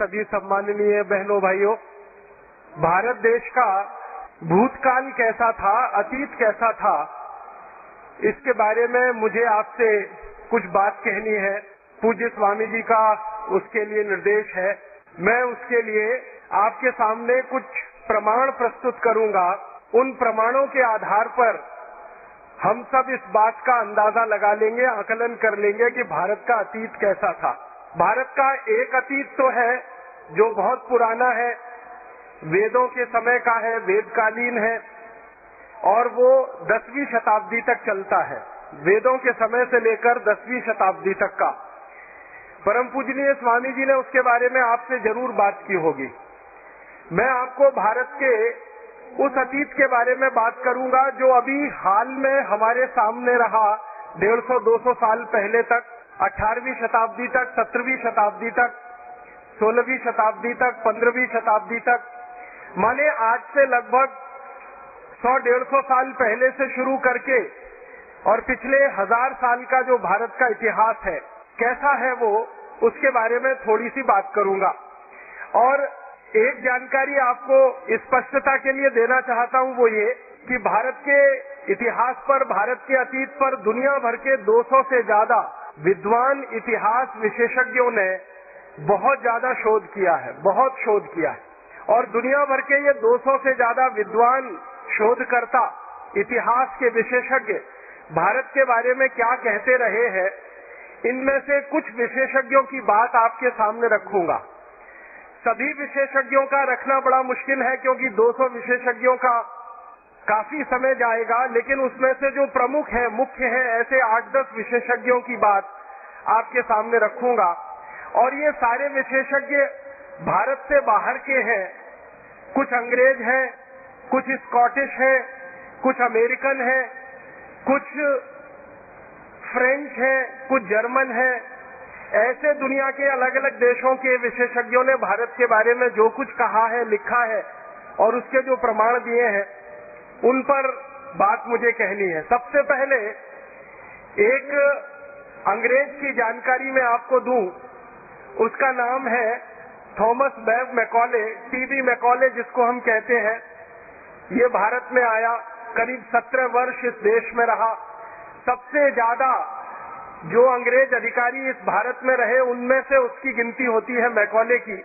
सभी सम्माननीय बहनों भाइयों, भारत देश का भूतकाल कैसा था, अतीत कैसा था, इसके बारे में मुझे आपसे कुछ बात कहनी है। पूज्य स्वामी जी का उसके लिए निर्देश है। मैं उसके लिए आपके सामने कुछ प्रमाण प्रस्तुत करूंगा। उन प्रमाणों के आधार पर हम सब इस बात का अंदाजा लगा लेंगे, आकलन कर लेंगे कि भारत का अतीत कैसा था। भारत का एक अतीत तो है जो बहुत पुराना है, वेदों के समय का है, वेदकालीन है, और वो 10वीं शताब्दी तक चलता है। वेदों के समय से लेकर 10वीं शताब्दी तक का। परम पूजनीय स्वामी जी ने उसके बारे में आपसे जरूर बात की होगी। मैं आपको भारत के उस अतीत के बारे में बात करूंगा जो अभी हाल में हमारे सामने रहा। 150-200 साल पहले तक, 18वीं शताब्दी तक, 17वीं शताब्दी तक, 16वीं शताब्दी तक, 15वीं शताब्दी तक, माने आज से लगभग 100-150 साल पहले से शुरू करके और पिछले 1000 साल का जो भारत का इतिहास है, कैसा है वो, उसके बारे में थोड़ी सी बात करूंगा। और एक जानकारी आपको स्पष्टता के लिए देना चाहता हूं, वो ये कि भारत के इतिहास पर, भारत के अतीत पर दुनिया भर के 200 से ज्यादा विद्वान इतिहास विशेषज्ञों ने बहुत ज्यादा शोध किया है, बहुत शोध किया है। और दुनिया भर के ये 200 से ज्यादा विद्वान शोधकर्ता, इतिहास के विशेषज्ञ भारत के बारे में क्या कहते रहे हैं, इनमें से कुछ विशेषज्ञों की बात आपके सामने रखूंगा। सभी विशेषज्ञों का रखना बड़ा मुश्किल है क्योंकि 200 विशेषज्ञों का काफी समय जाएगा, लेकिन उसमें से जो प्रमुख है, मुख्य है, ऐसे 8-10 विशेषज्ञों की बात आपके सामने रखूंगा। और ये सारे विशेषज्ञ भारत से बाहर के हैं। कुछ अंग्रेज हैं, कुछ स्कॉटिश हैं, कुछ अमेरिकन हैं, कुछ फ्रेंच हैं, कुछ जर्मन हैं। ऐसे दुनिया के अलग अलग देशों के विशेषज्ञों ने भारत के बारे में जो कुछ कहा है, लिखा है और उसके जो प्रमाण दिए हैं, उन पर बात मुझे कहनी है। सबसे पहले एक अंग्रेज की जानकारी मैं आपको दूं। उसका नाम है थॉमस बेव मैकॉले, टीबी मैकॉले जिसको हम कहते हैं। ये भारत में आया, करीब 17 वर्ष इस देश में रहा। सबसे ज्यादा जो अंग्रेज अधिकारी इस भारत में रहे, उनमें से उसकी गिनती होती है मैकॉले की।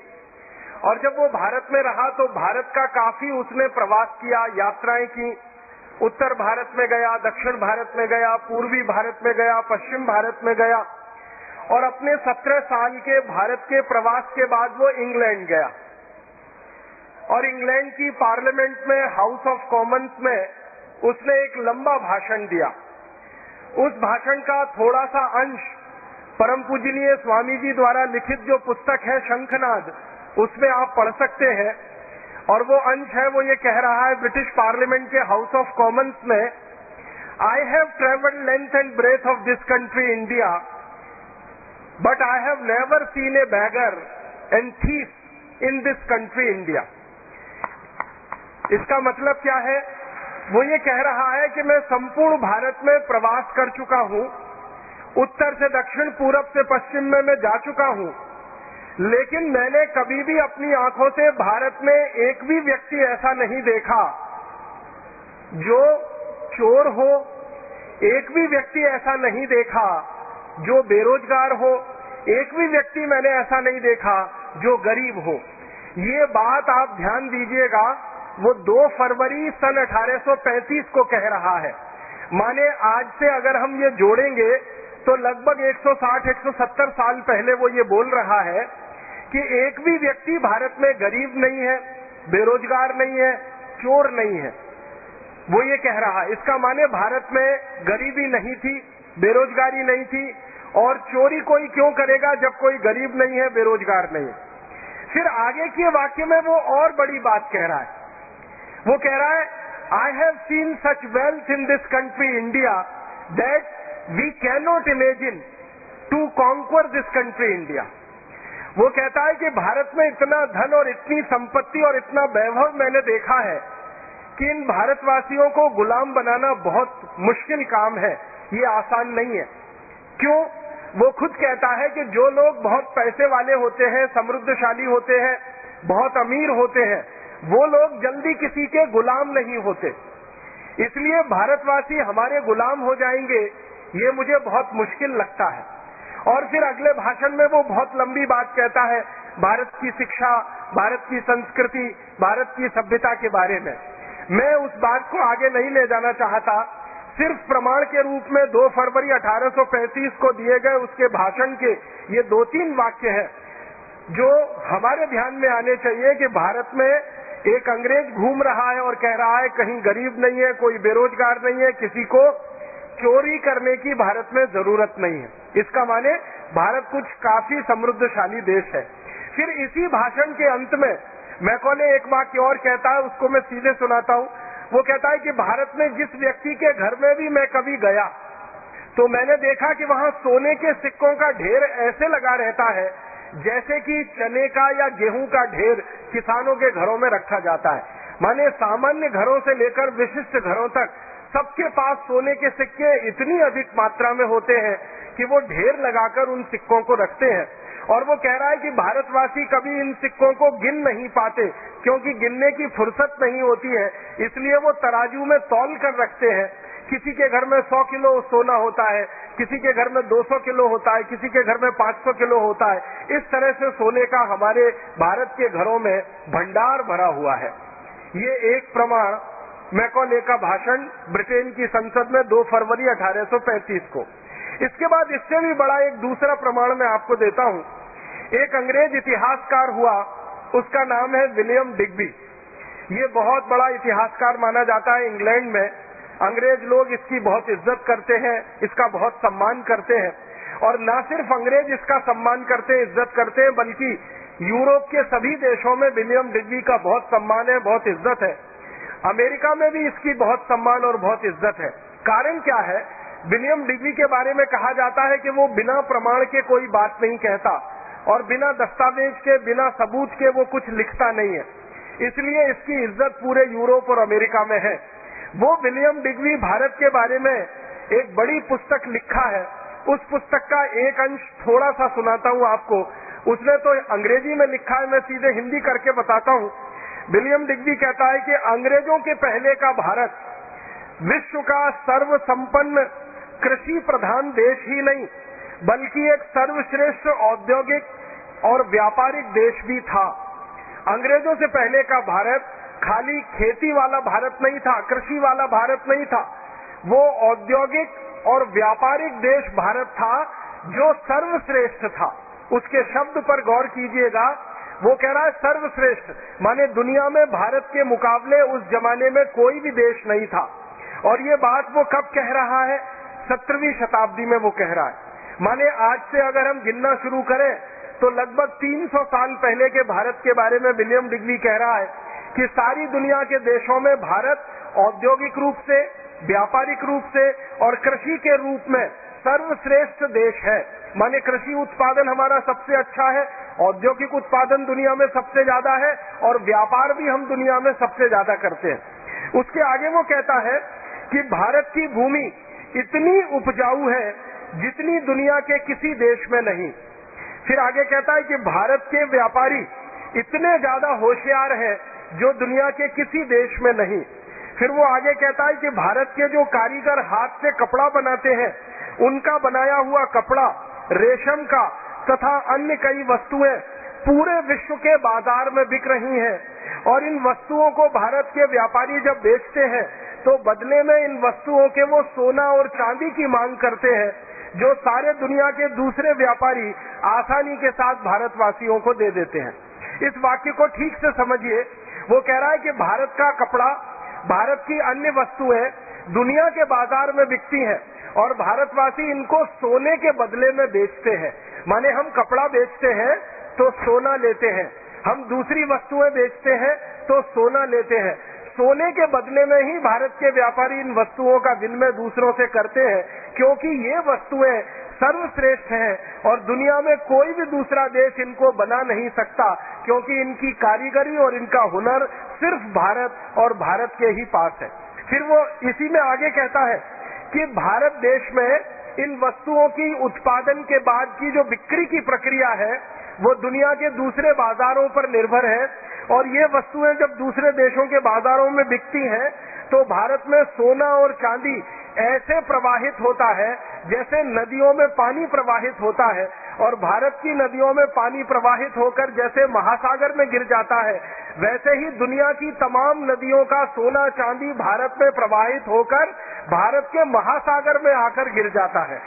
और जब वो भारत में रहा तो भारत का काफी उसने प्रवास किया, यात्राएं की। उत्तर भारत में गया, दक्षिण भारत में गया, पूर्वी भारत में गया, पश्चिम भारत में गया। और अपने 17 साल के भारत के प्रवास के बाद वो इंग्लैंड गया और इंग्लैंड की पार्लियामेंट में, हाउस ऑफ कॉमन्स में उसने एक लंबा भाषण दिया। उस भाषण का थोड़ा सा अंश परम पूजनीय स्वामी जी द्वारा लिखित जो पुस्तक है शंखनाद, उसमें आप पढ़ सकते हैं। और वो अंश है, वो ये कह रहा है ब्रिटिश पार्लियामेंट के हाउस ऑफ कॉमन्स में, I have travelled length and breadth of this country India, but I have never seen a beggar and thief in this country India. इसका मतलब क्या है? वो ये कह रहा है कि मैं संपूर्ण भारत में प्रवास कर चुका हूं, उत्तर से दक्षिण, पूरब से पश्चिम में मैं जा चुका हूं, लेकिन मैंने कभी भी अपनी आंखों से भारत में एक भी व्यक्ति ऐसा नहीं देखा जो चोर हो, एक भी व्यक्ति ऐसा नहीं देखा जो बेरोजगार हो, एक भी व्यक्ति मैंने ऐसा नहीं देखा जो गरीब हो। ये बात आप ध्यान दीजिएगा, वो 2 फरवरी सन 1835 को कह रहा है। माने आज से अगर हम ये जोड़ेंगे तो लगभग 160-170 साल पहले वो ये बोल रहा है कि एक भी व्यक्ति भारत में गरीब नहीं है, बेरोजगार नहीं है, चोर नहीं है। वो ये कह रहा है। इसका माने भारत में गरीबी नहीं थी, बेरोजगारी नहीं थी, और चोरी कोई क्यों करेगा जब कोई गरीब नहीं है, बेरोजगार नहीं है। फिर आगे के वाक्य में वो और बड़ी बात कह रहा है। वो कह रहा है, I have seen such wealth in this country India that we can not imagine to conquer this country India. वो कहता है कि भारत में इतना धन और इतनी संपत्ति और इतना वैभव मैंने देखा है कि इन भारतवासियों को गुलाम बनाना बहुत मुश्किल काम है, ये आसान नहीं है। क्यों? वो खुद कहता है कि जो लोग बहुत पैसे वाले होते हैं, समृद्धशाली होते हैं, बहुत अमीर होते हैं, वो लोग जल्दी किसी के गुलाम नहीं होते। इसलिए भारतवासी हमारे गुलाम हो जाएंगे, ये मुझे बहुत मुश्किल लगता है। और फिर अगले भाषण में वो बहुत लंबी बात कहता है भारत की शिक्षा, भारत की संस्कृति, भारत की सभ्यता के बारे में। मैं उस बात को आगे नहीं ले जाना चाहता, सिर्फ प्रमाण के रूप में 2 फरवरी 1835 को दिए गए उसके भाषण के ये 2-3 वाक्य हैं जो हमारे ध्यान में आने चाहिए कि भारत में एक अंग्रेज घूम रहा है और कह रहा है कहीं गरीब नहीं है, कोई बेरोजगार नहीं है, किसी को चोरी करने की भारत में जरूरत नहीं है। इसका माने भारत कुछ काफी समृद्धशाली देश है। फिर इसी भाषण के अंत में मैकॉले एक वाक्य और कहता है, उसको मैं सीधे सुनाता हूँ। वो कहता है कि भारत में जिस व्यक्ति के घर में भी मैं कभी गया तो मैंने देखा कि वहाँ सोने के सिक्कों का ढेर ऐसे लगा रहता है जैसे कि चने का या गेहूं का ढेर किसानों के घरों में रखा जाता है। माने सामान्य घरों से लेकर विशिष्ट घरों तक सबके पास सोने के सिक्के इतनी अधिक मात्रा में होते हैं कि वो ढेर लगाकर उन सिक्कों को रखते हैं। और वो कह रहा है कि भारतवासी कभी इन सिक्कों को गिन नहीं पाते क्योंकि गिनने की फुर्सत नहीं होती है, इसलिए वो तराजू में तौल कर रखते हैं। किसी के घर में 100 किलो सोना होता है, किसी के घर में 200 किलो होता है, किसी के घर में 500 किलो होता है। इस तरह से सोने का हमारे भारत के घरों में भंडार भरा हुआ है। ये एक प्रमाण मैकॉले का भाषण ब्रिटेन की संसद में 2 फरवरी 1835 को। इसके बाद इससे भी बड़ा एक दूसरा प्रमाण मैं आपको देता हूँ। एक अंग्रेज इतिहासकार हुआ, उसका नाम है विलियम डिग्बी। ये बहुत बड़ा इतिहासकार माना जाता है इंग्लैंड में। अंग्रेज लोग इसकी बहुत इज्जत करते हैं, इसका बहुत सम्मान करते हैं। और न सिर्फ अंग्रेज इसका सम्मान करते हैं, इज्जत करते हैं, बल्कि यूरोप के सभी देशों में विलियम डिग्बी का बहुत सम्मान है, बहुत इज्जत है। अमेरिका में भी इसकी बहुत सम्मान और बहुत इज्जत है। कारण क्या है? विलियम डिग्बी के बारे में कहा जाता है कि वो बिना प्रमाण के कोई बात नहीं कहता और बिना दस्तावेज के, बिना सबूत के वो कुछ लिखता नहीं है। इसलिए इसकी इज्जत पूरे यूरोप और अमेरिका में है। वो विलियम डिग्बी भारत के बारे में एक बड़ी पुस्तक लिखा है। उस पुस्तक का एक अंश थोड़ा सा सुनाता हूँ आपको। उसने तो अंग्रेजी में लिखा है, मैं सीधे हिंदी करके बताता हूँ। विलियम डिग्बी कहता है कि अंग्रेजों के पहले का भारत विश्व का सर्वसंपन्न कृषि प्रधान देश ही नहीं बल्कि एक सर्वश्रेष्ठ औद्योगिक और व्यापारिक देश भी था। अंग्रेजों से पहले का भारत खाली खेती वाला भारत नहीं था, कृषि वाला भारत नहीं था, वो औद्योगिक और व्यापारिक देश भारत था जो सर्वश्रेष्ठ था। उसके शब्द पर गौर कीजिएगा, वो कह रहा है सर्वश्रेष्ठ, माने दुनिया में भारत के मुकाबले उस जमाने में कोई भी देश नहीं था। और ये बात वो कब कह रहा है? 17वीं शताब्दी में वो कह रहा है। माने आज से अगर हम गिनना शुरू करें तो लगभग 300 साल पहले के भारत के बारे में विलियम डिग्बी कह रहा है कि सारी दुनिया के देशों में भारत औद्योगिक रूप से, व्यापारिक रूप से और कृषि के रूप में सर्वश्रेष्ठ देश है। माने कृषि उत्पादन हमारा सबसे अच्छा है, औद्योगिक उत्पादन दुनिया में सबसे ज्यादा है और व्यापार भी हम दुनिया में सबसे ज्यादा करते हैं। उसके आगे वो कहता है कि भारत की भूमि इतनी उपजाऊ है जितनी दुनिया के किसी देश में नहीं। फिर आगे कहता है कि भारत के व्यापारी इतने ज्यादा होशियार हैं जो दुनिया के किसी देश में नहीं। फिर वो आगे कहता है कि भारत के जो कारीगर हाथ से कपड़ा बनाते हैं, उनका बनाया हुआ कपड़ा, रेशम का तथा अन्य कई वस्तुएं पूरे विश्व के बाजार में बिक रही हैं। और इन वस्तुओं को भारत के व्यापारी जब बेचते हैं तो बदले में इन वस्तुओं के वो सोना और चांदी की मांग करते हैं जो सारे दुनिया के दूसरे व्यापारी आसानी के साथ भारतवासियों को दे देते हैं। इस वाक्य को ठीक से समझिए। वो कह रहा है कि भारत का कपड़ा, भारत की अन्य वस्तुएं दुनिया के बाजार में बिकती हैं और भारतवासी इनको सोने के बदले में बेचते हैं। माने हम कपड़ा बेचते हैं तो सोना लेते हैं, हम दूसरी वस्तुएं बेचते हैं तो सोना लेते हैं। सोने के बदले में ही भारत के व्यापारी इन वस्तुओं का विनिमय दूसरों से करते हैं क्योंकि ये वस्तुएं सर्वश्रेष्ठ हैं और दुनिया में कोई भी दूसरा देश इनको बना नहीं सकता क्योंकि इनकी कारीगरी और इनका हुनर सिर्फ भारत और भारत के ही पास है। फिर वो इसी में आगे कहता है कि भारत देश में इन वस्तुओं की उत्पादन के बाद की जो बिक्री की प्रक्रिया है वो दुनिया के दूसरे बाजारों पर निर्भर है, और ये वस्तुएं जब दूसरे देशों के बाजारों में बिकती हैं तो भारत में सोना और चांदी ऐसे प्रवाहित होता है जैसे नदियों में पानी प्रवाहित होता है, और भारत की नदियों में पानी प्रवाहित होकर जैसे महासागर में गिर जाता है, वैसे ही दुनिया की तमाम नदियों का सोना चांदी भारत में प्रवाहित होकर भारत के महासागर में आकर गिर जाता है।